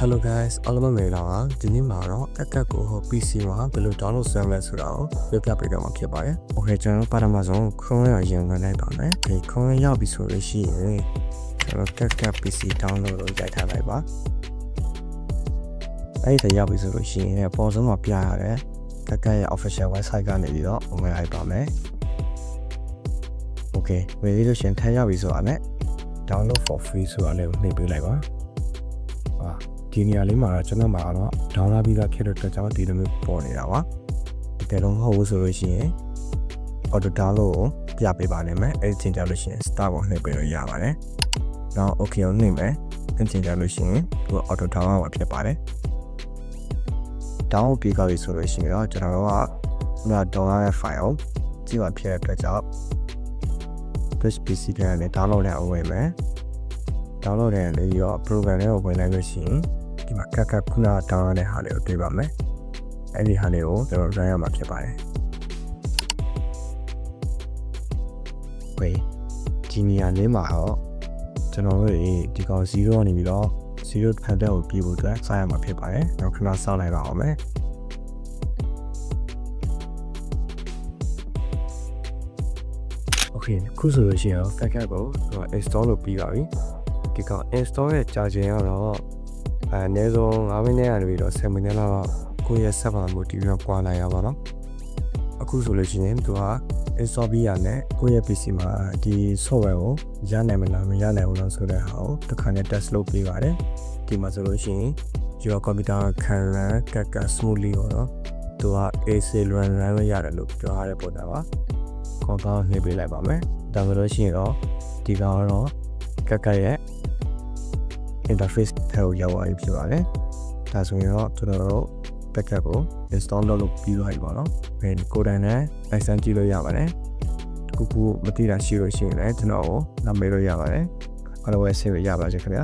Hello guys အားလုံးပဲမင်္ဂလာပါဒီနေ့မှာတော့ကတ်ကို PC မှာဘယ်လို download ဆမ်းလဲဆိုတာကိုပြောပြပေးတော့မှာဖြစ်ပါတယ် Okay ကျွန်တော်ပထမဆုံး Chrome ရရင်ဝင်လိုက်ပါမယ်ဒီ Chrome ရောက်ပြီဆိုလို့ရှိရင်ကျွန်တော်ကတ် PC download လို့ရိုက်ထားလိုက်ပါအဲ့ဒီရောက်ပြီဆိုလို့ရှိရင်ပေါ်ဆုံးမှာပြရတဲ့ကတ်ရဲ့ official website ကနေပြီးတော့ဝင်လိုက်ပါမယ် Okay ဝင်ပြီးလို့ရှိရင်ထပ်ရောက်ပြီဆိုတာနဲ့ download for free ဆိုတာလေးကိုနှိပ်ပေးလိုက်ပါဒီနေရာလေးမှာကျွန်တော်မှာတော့ download ပြီးသားဖြစ်တဲ့အတွက်ကြောင့်ဒီလိုမျိုးပေါ်နေတာပါတကယ်လို့မဟုတ်ဘူးဆိုလို့ရှိရင် auto download ကိုပြပေးပါနိုင်မယ်အဲ့ဒီချိန်ကြလို့ရှိရင် start ကိုနှိပ်ပေးလို့ရပါတယ်နောက် okay ကိုနှိပ်မယ်အဲ့ဒီချိန်ကြလို့ရှိရင်သူ auto download မှာဖြစ်ပါတယ် download ပြီးသွားပြီဆိုလို့ရှိရင်တော့ကျွန်တော်တို့က download ရဲ့ file ကြည့်ပါဖြစ်တဲ့အတွက်ကြောင့် PC ကနေ download နဲ့ဝင်မယ် download နဲ့လေရော program လေးကိုဝင်လိုက်လို့ရှိရင်ဒီမှာကတ်ခုန download တဲ့ဟာလေးကိုတွေ့ပါမယ်အဲ့ဒီဟာလေးကိုကျွန်တော် run ရမှာဖြစ်ပါတယ်ဝေးဒီနေရာလေးမှာတော့ကျွန်တော်တို့ဒီကောင်0ကနေပြီးတော့0 pattern ကိုပြီးဖို့အတွက်စရမှာဖြစ်ပါတယ်နောက်ခဏစောင့်လိုက်ပါအောင်မယ်Okay ခုဆိုလို့ရှိရင် backup ကို install လုပ်ပြီးပါပြီဒီကောင် install ရဲ့ကြာချိန်ကတော့အနည်းဆုံး9မိနစ်ကနေပြီးတော့10မိနစ်လောက်ကိုယ့်ရဲ့ server ကိုတီးပြီးပွားလိုက်ရပါတော့အခုဆိုလို့ရှိရင်သူက install ပြီးရတဲ့ကိုယ့်ရဲ့ PC မှာဒီ software ကိုရနိုင်မလားမရနိုင်ဘူးလားဆိုတဲ့ဟာကိုတစ်ခါနဲ့ test လုပ်ပေးပါတယ်ဒီမှာဆိုလို့ရှိရင် your computer can run က smoothly တော့သူက AC run လို့ရတယ်လို့ပြောထားတဲ့ပုံစံပါကောင်နှိပ်ပေးလိုက်ပါမယ်ဒါဆိုလို့ရှိရင်တော့ဒီကောင်ကတော့ကရဲ့ interface ထဲကိုရောက်သွားပြီဖြစ်ပါတယ်ဒါဆိုရင်တော့ကျွန်တော်တို့ backup ကို install လုပ်ပြီးသွားပြီပေါ့နော်ကိုယ်တိုင်နဲ့ license ကြည့်လို့ရပါတယ်တခုခုမသိတာရှိလို့ရှိရင်လည်းကျွန်တော်ကိုနားမေးလို့ရပါတယ်အားလုံးပဲ save ရပါစေခင်ဗျာ